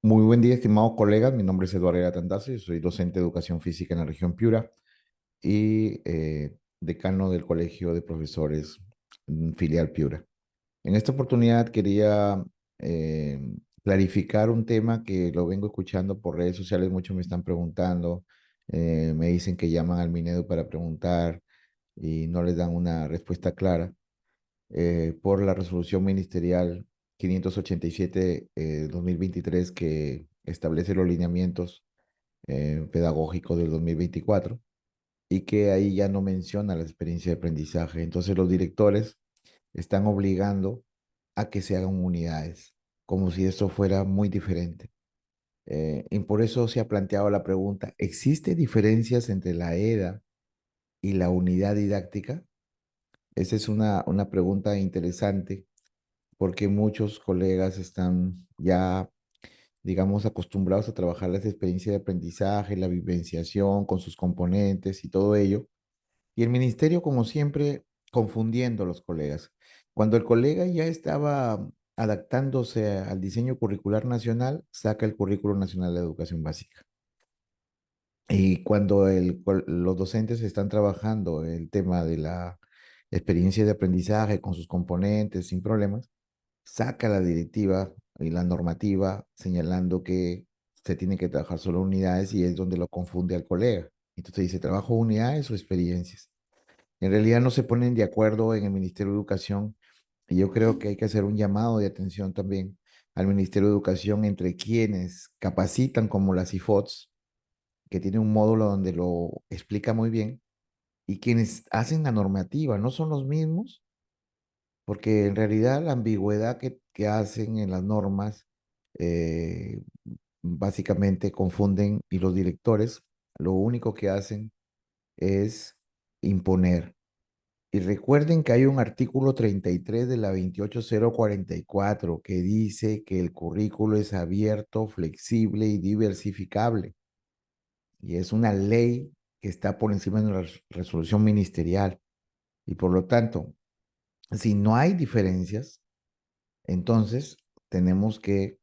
Muy buen día, estimados colegas. Mi nombre es Eduardo Tandazo y soy docente de educación física en la región Piura y decano del Colegio de Profesores filial Piura. En esta oportunidad quería eh, clarificar un tema que lo vengo escuchando por redes sociales. Muchos me están preguntando, me dicen que llaman al Minedu para preguntar y no les dan una respuesta clara por la resolución ministerial 587 2023 que establece los lineamientos pedagógicos del 2024 y que ahí ya no menciona la experiencia de aprendizaje. Entonces los directores están obligando a que se hagan unidades, como si eso fuera muy diferente. Y por eso se ha planteado la pregunta, ¿existe diferencias entre la EDA y la unidad didáctica? Esa es una pregunta interesante porque muchos colegas están ya, digamos, acostumbrados a trabajar las experiencias de aprendizaje, la vivenciación con sus componentes y todo ello. Y el ministerio, como siempre, confundiendo a los colegas. Cuando el colega ya estaba adaptándose al diseño curricular nacional, saca el Currículo Nacional de Educación Básica. Y cuando los docentes están trabajando el tema de la experiencia de aprendizaje con sus componentes sin problemas, saca la directiva y la normativa señalando que se tiene que trabajar solo unidades y es donde lo confunde al colega. Entonces dice, ¿trabajo unidades o experiencias? En realidad no se ponen de acuerdo en el Ministerio de Educación y yo creo que hay que hacer un llamado de atención también al Ministerio de Educación entre quienes capacitan como las IFOTS, que tiene un módulo donde lo explica muy bien, y quienes hacen la normativa, no son los mismos porque en realidad la ambigüedad que hacen en las normas eh, básicamente confunden y los directores lo único que hacen es imponer. Y recuerden que hay un artículo 33 de la 28044 que dice que el currículo es abierto, flexible y diversificable. Y es una ley que está por encima de la resolución ministerial. Y por lo tanto, si no hay diferencias, entonces, tenemos que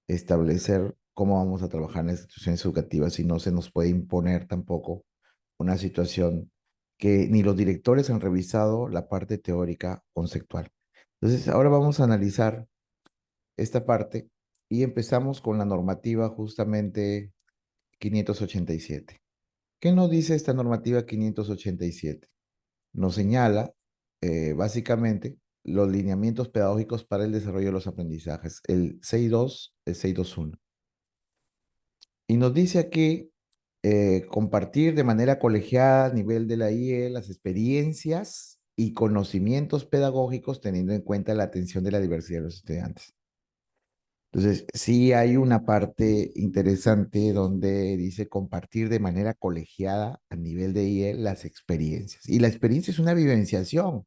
establecer cómo vamos a trabajar en las instituciones educativas y no se nos puede imponer tampoco una situación que ni los directores han revisado la parte teórica conceptual. Entonces, ahora vamos a analizar esta parte y empezamos con la normativa justamente 587. ¿Qué nos dice esta normativa 587? Nos señala básicamente los lineamientos pedagógicos para el desarrollo de los aprendizajes, el 6.2, el 6.2.1. Y nos dice aquí compartir de manera colegiada a nivel de la IE las experiencias y conocimientos pedagógicos teniendo en cuenta la atención de la diversidad de los estudiantes. Entonces, sí hay una parte interesante donde dice compartir de manera colegiada a nivel de IE las experiencias. Y la experiencia es una vivenciación.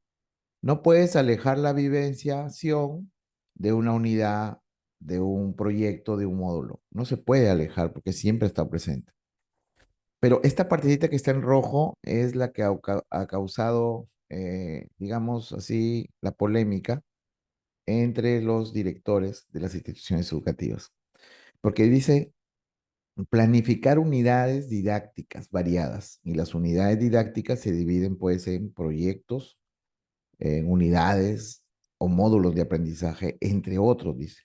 No puedes alejar la vivenciación de una unidad, de un proyecto, de un módulo. No se puede alejar porque siempre está presente. Pero esta partecita que está en rojo es la que ha causado, digamos así, la polémica entre los directores de las instituciones educativas. Porque dice planificar unidades didácticas variadas. Y las unidades didácticas se dividen pues en proyectos, en unidades o módulos de aprendizaje, entre otros, dice.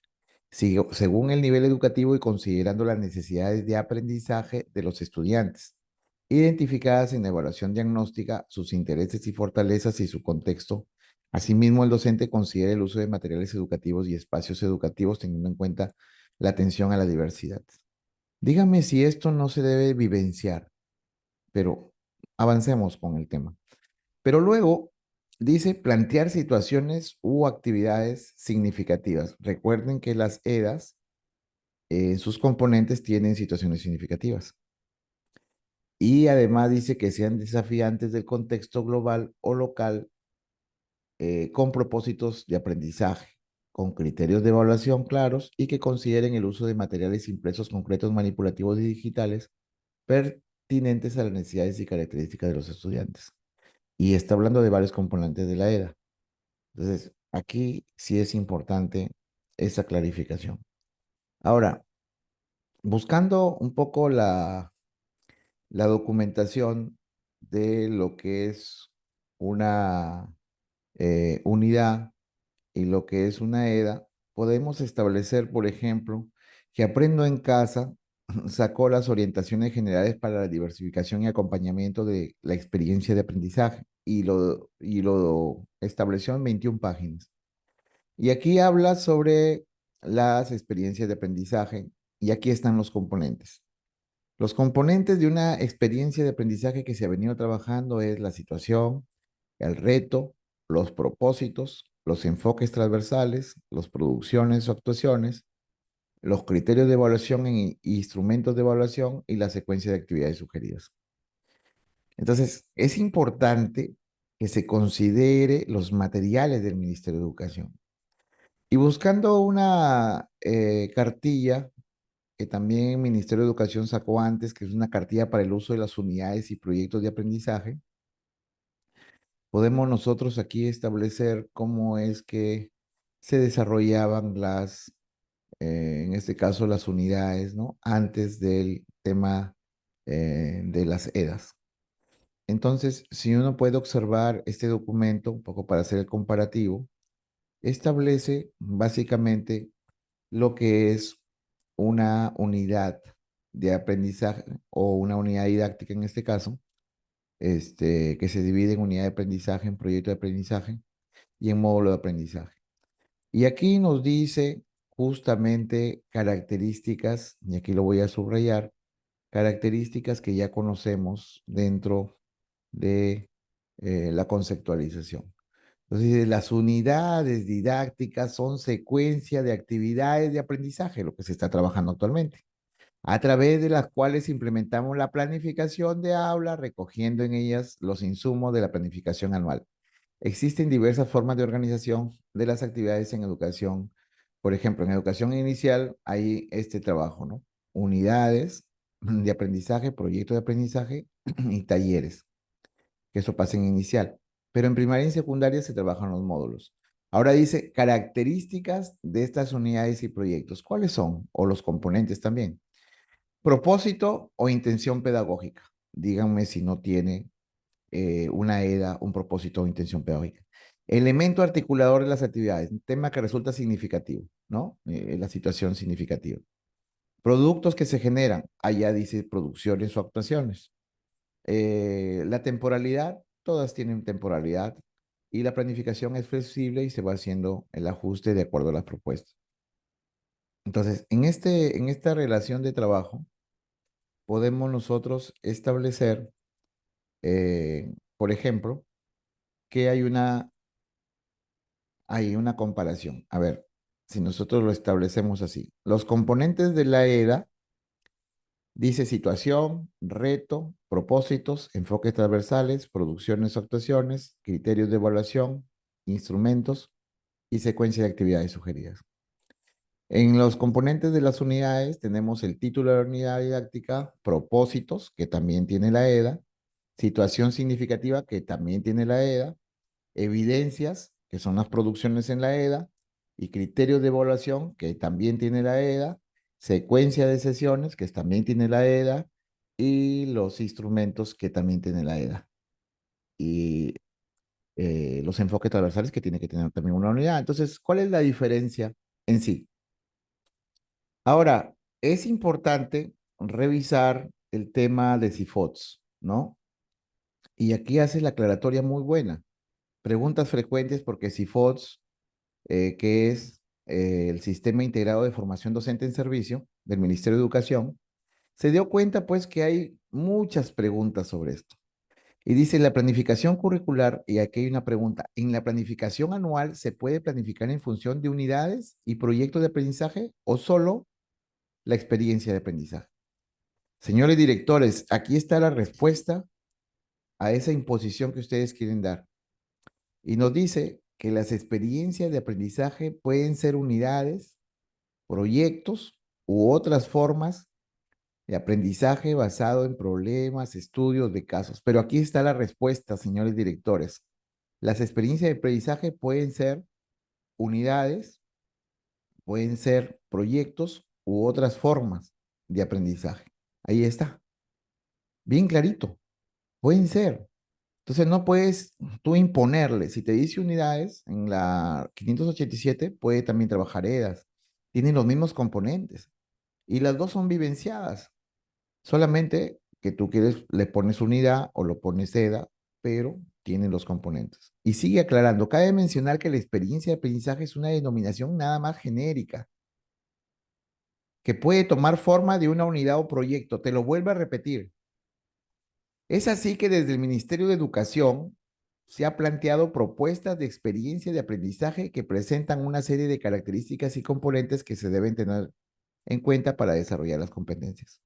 Según el nivel educativo y considerando las necesidades de aprendizaje de los estudiantes, identificadas en la evaluación diagnóstica, sus intereses y fortalezas y su contexto. Asimismo, el docente considera el uso de materiales educativos y espacios educativos teniendo en cuenta la atención a la diversidad. Dígame si esto no se debe vivenciar, pero avancemos con el tema. Pero luego dice plantear situaciones u actividades significativas. Recuerden que las EDAs, sus componentes tienen situaciones significativas. Y además dice que sean desafiantes del contexto global o local con propósitos de aprendizaje, con criterios de evaluación claros y que consideren el uso de materiales impresos concretos, manipulativos y digitales pertinentes a las necesidades y características de los estudiantes. Y está hablando de varios componentes de la EDA. Entonces, aquí sí es importante esa clarificación. Ahora, Buscando un poco la documentación de lo que es una unidad y lo que es una EDA, podemos establecer, por ejemplo, que Aprendo en Casa sacó las orientaciones generales para la diversificación y acompañamiento de la experiencia de aprendizaje y lo estableció en 21 páginas. Y aquí habla sobre las experiencias de aprendizaje y aquí están los componentes. Los componentes de una experiencia de aprendizaje que se ha venido trabajando es la situación, el reto, los propósitos, los enfoques transversales, las producciones o actuaciones, los criterios de evaluación e instrumentos de evaluación y la secuencia de actividades sugeridas. Entonces, es importante que se considere los materiales del Ministerio de Educación. Y buscando una cartilla que también el Ministerio de Educación sacó antes, que es una cartilla para el uso de las unidades y proyectos de aprendizaje, podemos nosotros aquí establecer cómo es que se desarrollaban en este caso, las unidades, ¿no? Antes del tema de las EDAs. Entonces, si uno puede observar este documento, un poco para hacer el comparativo, establece básicamente lo que es una unidad de aprendizaje o una unidad didáctica en este caso, que se divide en unidad de aprendizaje, en proyecto de aprendizaje y en módulo de aprendizaje. Y aquí nos dice justamente características, y aquí lo voy a subrayar, características que ya conocemos dentro de la conceptualización. Entonces, las unidades didácticas son secuencia de actividades de aprendizaje, lo que se está trabajando actualmente, a través de las cuales implementamos la planificación de aula, recogiendo en ellas los insumos de la planificación anual. Existen diversas formas de organización de las actividades en educación. Por ejemplo, en educación inicial hay este trabajo, ¿no? Unidades de aprendizaje, proyectos de aprendizaje y talleres, que eso pasa en inicial. Pero en primaria y secundaria se trabajan los módulos. Ahora dice características de estas unidades y proyectos. ¿Cuáles son? O los componentes también. Propósito o intención pedagógica. Díganme si no tiene una EDA, un propósito o intención pedagógica. Elemento articulador de las actividades, un tema que resulta significativo, ¿no? La situación significativa. Productos que se generan, allá dice producciones o actuaciones. La temporalidad, todas tienen temporalidad y la planificación es flexible y se va haciendo el ajuste de acuerdo a las propuestas. Entonces, en esta relación de trabajo, podemos nosotros establecer, por ejemplo, que hay una comparación. A ver, si nosotros lo establecemos así. Los componentes de la EDA dice situación, reto, propósitos, enfoques transversales, producciones o actuaciones, criterios de evaluación, instrumentos y secuencia de actividades sugeridas. En los componentes de las unidades tenemos el título de la unidad didáctica, propósitos, que también tiene la EDA, situación significativa, que también tiene la EDA, evidencias, que son las producciones en la EDA, y criterios de evaluación, que también tiene la EDA, secuencia de sesiones, que también tiene la EDA, y los instrumentos, que también tiene la EDA. Y los enfoques transversales, que tiene que tener también una unidad. Entonces, ¿cuál es la diferencia en sí? Ahora, es importante revisar el tema de CIFOTS, ¿no? Y aquí hace la aclaratoria muy buena. Preguntas frecuentes porque CIFOTS, que es el Sistema Integrado de Formación Docente en Servicio del Ministerio de Educación, se dio cuenta pues que hay muchas preguntas sobre esto. Y dice la planificación curricular, y aquí hay una pregunta, ¿en la planificación anual se puede planificar en función de unidades y proyectos de aprendizaje o solo la experiencia de aprendizaje? Señores directores, aquí está la respuesta a esa imposición que ustedes quieren dar. Y nos dice que las experiencias de aprendizaje pueden ser unidades, proyectos u otras formas de aprendizaje basado en problemas, estudios de casos. Pero aquí está la respuesta, señores directores. Las experiencias de aprendizaje pueden ser unidades, pueden ser proyectos u otras formas de aprendizaje. Ahí está, bien clarito, pueden ser. Entonces no puedes tú imponerle, si te dice unidades, en la 587 puede también trabajar EDAS, tienen los mismos componentes y las dos son vivenciadas, solamente que tú quieres, le pones unidad o lo pones EDA, pero tienen los componentes. Y sigue aclarando, cabe mencionar que la experiencia de aprendizaje es una denominación nada más genérica, que puede tomar forma de una unidad o proyecto, te lo vuelvo a repetir. Es así que desde el Ministerio de Educación se ha planteado propuestas de experiencia de aprendizaje que presentan una serie de características y componentes que se deben tener en cuenta para desarrollar las competencias.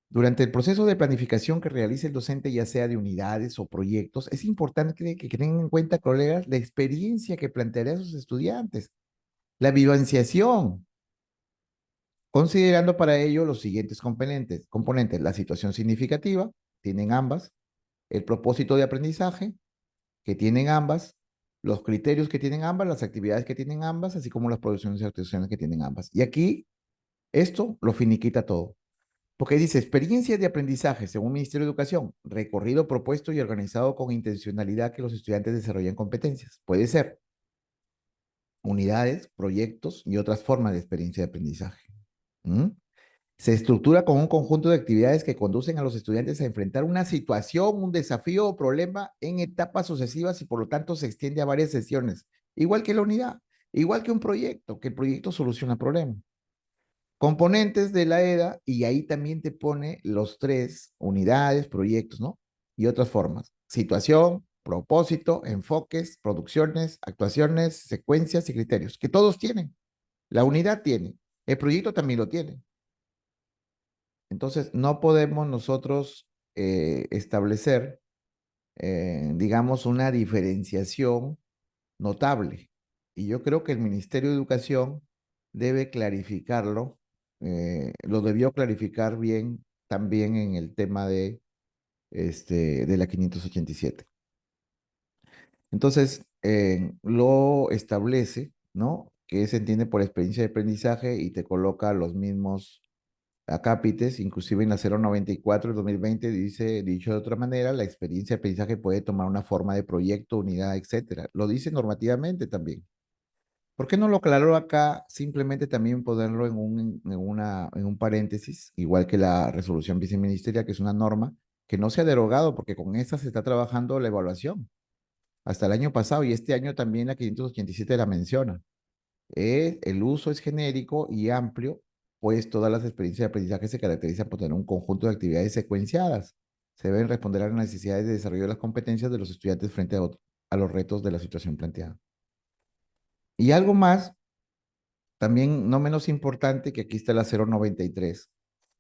Durante el proceso de planificación que realice el docente, ya sea de unidades o proyectos, es importante que tengan en cuenta, colegas, la experiencia que planteará a sus estudiantes, la vivenciación, considerando para ello los siguientes componentes, la situación significativa, tienen ambas, el propósito de aprendizaje, que tienen ambas, los criterios que tienen ambas, las actividades que tienen ambas, así como las producciones y actuaciones que tienen ambas. Y aquí esto lo finiquita todo. Porque dice, experiencia de aprendizaje, según el Ministerio de Educación, recorrido propuesto y organizado con intencionalidad que los estudiantes desarrollen competencias. Puede ser unidades, proyectos y otras formas de experiencia de aprendizaje. ¿Mm? Se estructura con un conjunto de actividades que conducen a los estudiantes a enfrentar una situación, un desafío o problema en etapas sucesivas y por lo tanto se extiende a varias sesiones, igual que la unidad, igual que un proyecto, que el proyecto soluciona problemas. Componentes de la EDA y ahí también te pone los tres unidades, proyectos, ¿no? Y otras formas. Situación, propósito, enfoques, producciones, actuaciones, secuencias y criterios, que todos tienen. La unidad tiene, el proyecto también lo tiene. Entonces, no podemos nosotros establecer, digamos, una diferenciación notable. Y yo creo que el Ministerio de Educación debe clarificarlo, lo debió clarificar bien también en el tema de la 587. Entonces, lo establece, ¿no? Que se entiende por experiencia de aprendizaje y te coloca los mismos acápites, inclusive en la 094 del 2020 dice, dicho de otra manera, la experiencia de aprendizaje puede tomar una forma de proyecto, unidad, etcétera. Lo dice normativamente también. ¿Por qué no lo aclaró acá? Simplemente también ponerlo en un paréntesis, igual que la resolución viceministerial, que es una norma que no se ha derogado, porque con esta se está trabajando la evaluación. Hasta el año pasado y este año también la 587 la menciona. El uso es genérico y amplio, pues todas las experiencias de aprendizaje se caracterizan por tener un conjunto de actividades secuenciadas. Se deben responder a las necesidades de desarrollo de las competencias de los estudiantes frente a los retos de la situación planteada. Y algo más, también no menos importante, que aquí está la 093.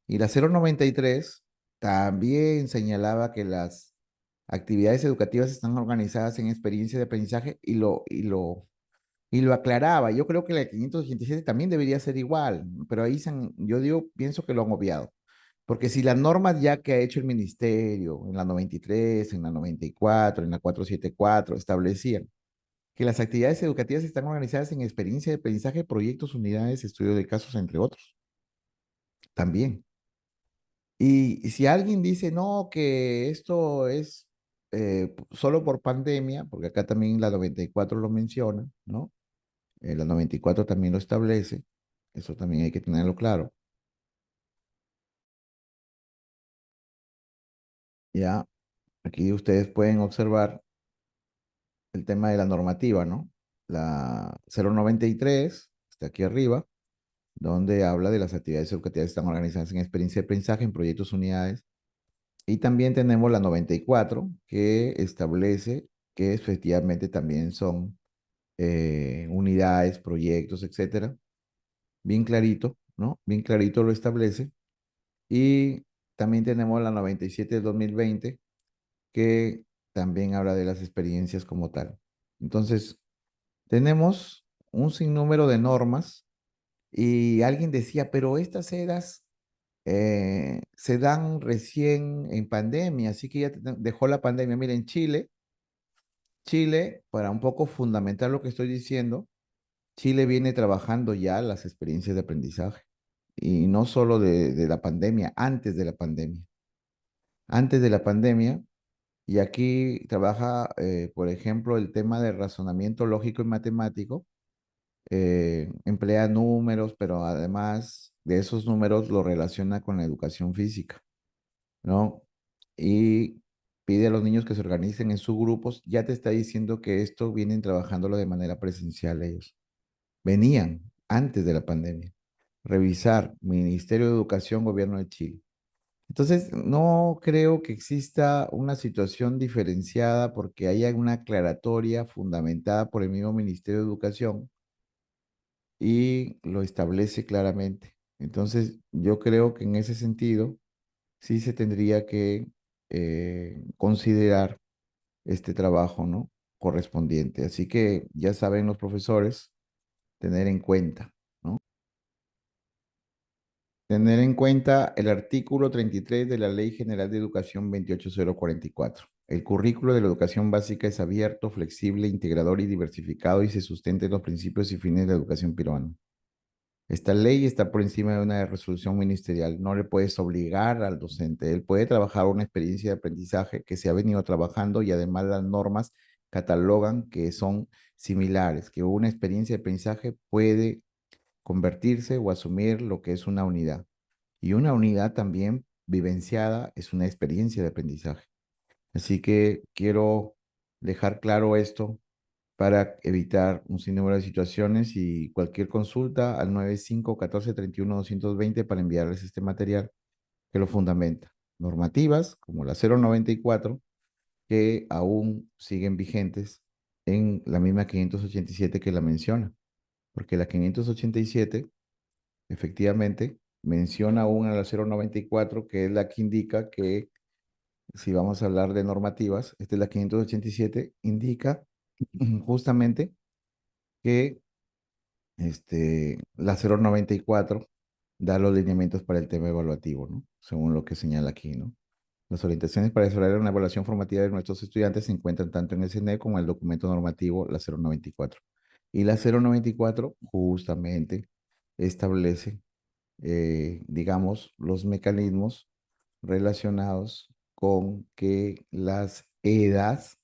Y la 093 también señalaba que las actividades educativas están organizadas en experiencias de aprendizaje y lo aclaraba. Yo creo que la de 587 también debería ser igual, pero ahí yo digo, pienso que lo han obviado. Porque si las normas ya que ha hecho el ministerio en la 93, en la 94, en la 474 establecían que las actividades educativas están organizadas en experiencia de aprendizaje, proyectos, unidades, estudio de casos, entre otros, también. Y si alguien dice, no, que esto es solo por pandemia, porque acá también la 94 lo menciona, ¿no? La 94 también lo establece, eso también hay que tenerlo claro. Ya, aquí ustedes pueden observar el tema de la normativa, ¿no? La 093 está aquí arriba, donde habla de las actividades educativas que están organizadas en experiencia de aprendizaje, en proyectos, unidades. Y también tenemos la 94, que establece que efectivamente también son unidades, proyectos, etcétera. Bien clarito, ¿no? Bien clarito lo establece. Y también tenemos la 97 del 2020, que también habla de las experiencias como tal. Entonces, tenemos un sinnúmero de normas y alguien decía, pero estas eras se dan recién en pandemia, así que ya dejó la pandemia. Miren, Chile, para un poco fundamentar lo que estoy diciendo, Chile viene trabajando ya las experiencias de aprendizaje. y no solo de la pandemia, antes de la pandemia. Antes de la pandemia, y aquí trabaja, por ejemplo, el tema del razonamiento lógico y matemático. Emplea números, pero además de esos números lo relaciona con la educación física, ¿no? Y pide a los niños que se organicen en sus grupos. Ya te está diciendo que esto vienen trabajándolo de manera presencial ellos. Venían antes de la pandemia. Revisar Ministerio de Educación, Gobierno de Chile. Entonces, no creo que exista una situación diferenciada porque haya una aclaratoria fundamentada por el mismo Ministerio de Educación y lo establece claramente. Entonces, yo creo que en ese sentido sí se tendría que considerar este trabajo, ¿no? Correspondiente. Así que ya saben los profesores tener en cuenta, ¿no? Tener en cuenta el artículo 33 de la Ley General de Educación 28044. El currículo de la educación básica es abierto, flexible, integrador y diversificado y se sustenta en los principios y fines de la educación peruana. Esta ley está por encima de una resolución ministerial. No le puedes obligar al docente. Él puede trabajar una experiencia de aprendizaje que se ha venido trabajando y además las normas catalogan que son similares, que una experiencia de aprendizaje puede convertirse o asumir lo que es una unidad. Y una unidad también vivenciada es una experiencia de aprendizaje. Así que quiero dejar claro esto para evitar un sinnúmero de situaciones y cualquier consulta al 95 14 31 220 para enviarles este material que lo fundamenta. Normativas como la 094 que aún siguen vigentes en la misma 587 que la menciona, porque la 587 efectivamente menciona aún a la 094 que es la que indica que si vamos a hablar de normativas, esta es la 587, indica justamente que la 094 da los lineamientos para el tema evaluativo, ¿no? Según lo que señala aquí, ¿no? Las orientaciones para desarrollar una evaluación formativa de nuestros estudiantes se encuentran tanto en el CNE como en el documento normativo, la 094. Y la 094 justamente establece, digamos, los mecanismos relacionados con que las EDAs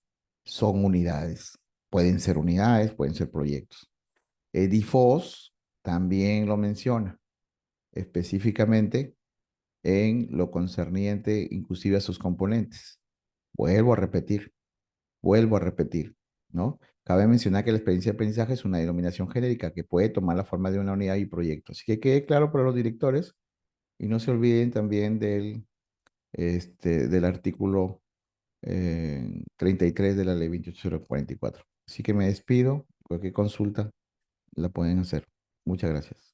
son unidades. Pueden ser unidades, pueden ser proyectos. DIFOS también lo menciona, específicamente en lo concerniente inclusive a sus componentes. Vuelvo a repetir, vuelvo a repetir, ¿no? Cabe mencionar que la experiencia de aprendizaje es una denominación genérica que puede tomar la forma de una unidad y proyecto. Así que quede claro para los directores y no se olviden también del artículo 33 de la ley 28044. Así que me despido, cualquier consulta la pueden hacer. Muchas gracias.